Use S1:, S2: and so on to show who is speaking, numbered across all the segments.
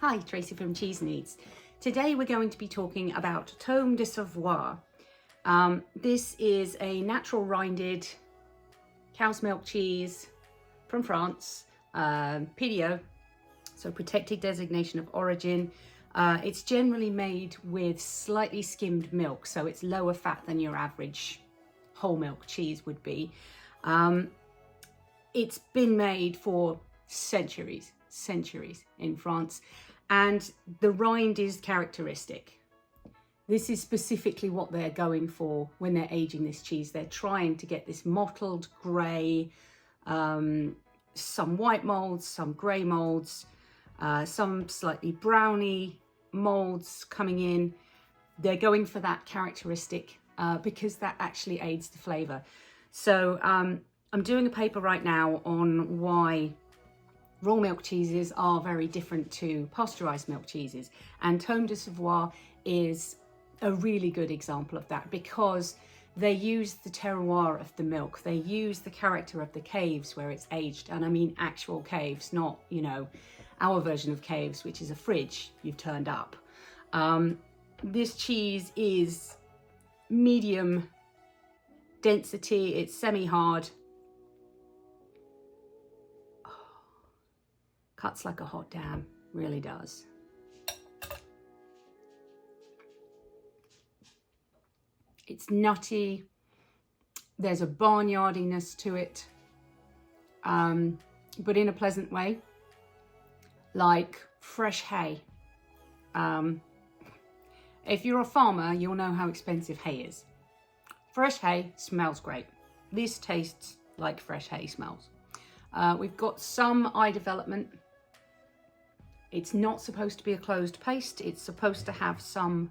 S1: Hi, Tracy from Cheese Needs. Today we're going to be talking about Tomme de Savoie. This is a natural rinded cow's milk cheese from France, PDO, so protected designation of origin. It's generally made with slightly skimmed milk, so it's lower fat than your average whole milk cheese would be. It's been made for centuries in France, and the rind is characteristic. This is specifically what they're going for when they're aging this cheese. They're trying to get this mottled grey, some white molds, some grey molds, some slightly browny molds coming in. They're going for that characteristic because that actually aids the flavour. So I'm doing a paper right now on why raw milk cheeses are very different to pasteurised milk cheeses, and Tomme de Savoie is a really good example of that because they use the terroir of the milk, they use the character of the caves where it's aged, and I mean actual caves, not, you know, our version of caves, which is a fridge you've turned up. This cheese is medium density, it's semi-hard, cuts like a hot damn, really does. It's nutty, there's a barnyardiness to it, but in a pleasant way, like fresh hay. If you're a farmer, you'll know how expensive hay is. Fresh hay smells great. This tastes like fresh hay smells. We've got some eye development. It's not supposed to be a closed paste. It's supposed to have some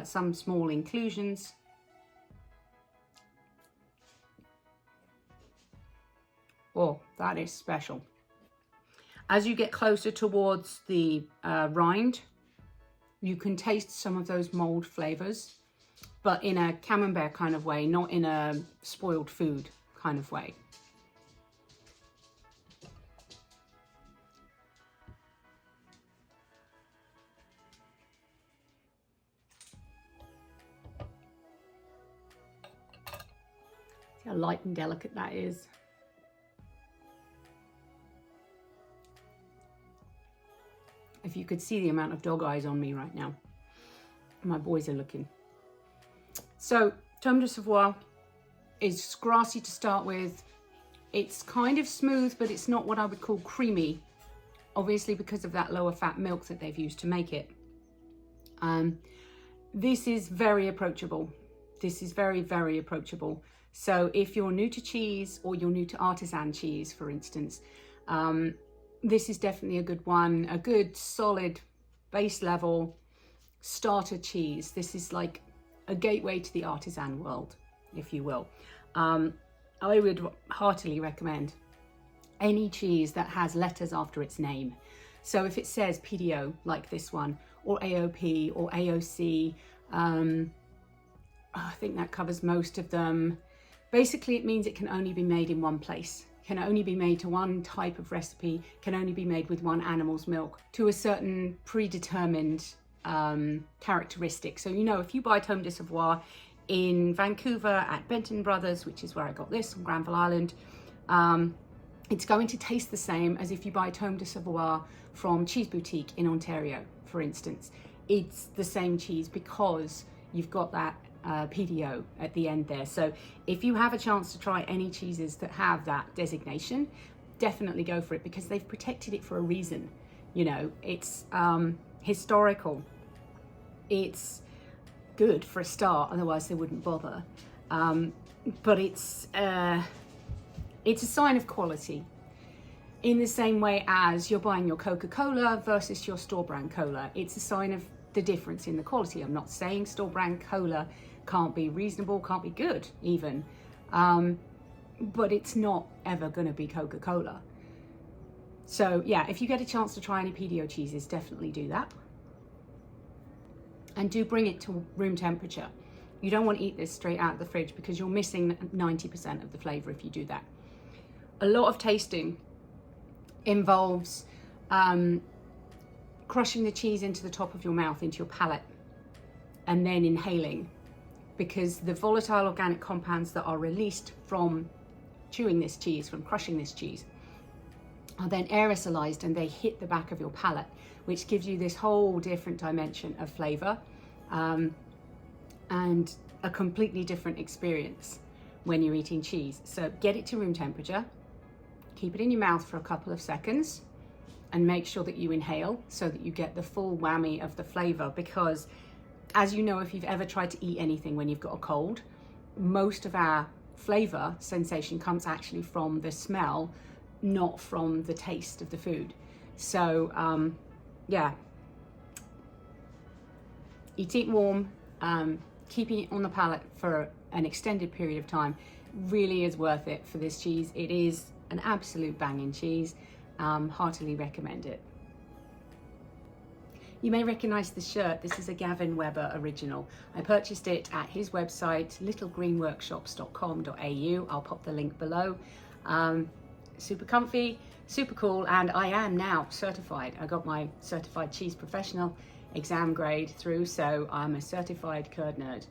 S1: small inclusions. Oh, that is special. As you get closer towards the rind, you can taste some of those mold flavors, but in a camembert kind of way, not in a spoiled food kind of way. See how light and delicate that is. If you could see the amount of dog eyes on me right now. My boys are looking. So, Tomme de Savoie is grassy to start with. It's kind of smooth, but it's not what I would call creamy, obviously because of that lower fat milk that they've used to make it. This is very approachable. This is very, very approachable. So if you're new to cheese, or you're new to artisan cheese, for instance, this is definitely a good one, a good solid base level starter cheese. This is like a gateway to the artisan world, if you will. I would heartily recommend any cheese that has letters after its name. So if it says PDO, like this one, or AOP or AOC, I think that covers most of them. Basically, it means it can only be made in one place, can only be made to one type of recipe, can only be made with one animal's milk to a certain predetermined characteristic. So, you know, if you buy Tomme de Savoie in Vancouver at Benton Brothers, which is where I got this on Granville Island, it's going to taste the same as if you buy Tomme de Savoie from Cheese Boutique in Ontario, for instance. It's the same cheese because you've got that PDO at the end there. So if you have a chance to try any cheeses that have that designation, definitely go for it because they've protected it for a reason. You know, it's historical, it's good for a start, otherwise they wouldn't bother, but it's a sign of quality, in the same way as you're buying your Coca-Cola versus your store brand cola. It's a sign of the difference in the quality. I'm not saying store brand cola can't be reasonable, can't be good even, but it's not ever going to be Coca-Cola. So yeah, if you get a chance to try any PDO cheeses, definitely do that, and do bring it to room temperature. You don't want to eat this straight out of the fridge because you're missing 90% of the flavor if you do that. A lot of tasting involves crushing the cheese into the top of your mouth, into your palate, and then inhaling, because the volatile organic compounds that are released from chewing this cheese, from crushing this cheese, are then aerosolized and they hit the back of your palate, which gives you this whole different dimension of flavor and a completely different experience when you're eating cheese. So get it to room temperature, keep it in your mouth for a couple of seconds, and make sure that you inhale so that you get the full whammy of the flavor. Because as you know, if you've ever tried to eat anything when you've got a cold, most of our flavor sensation comes actually from the smell, not from the taste of the food. So yeah, eat it warm, keeping it on the palate for an extended period of time really is worth it for this cheese. It is an absolute banging cheese. Heartily recommend it. You may recognize the shirt. This is a Gavin Weber original. I purchased it at his website, littlegreenworkshops.com.au. I'll pop the link below. Super comfy, super cool, and I am now certified. I got my certified cheese professional exam grade through, so I'm a certified curd nerd.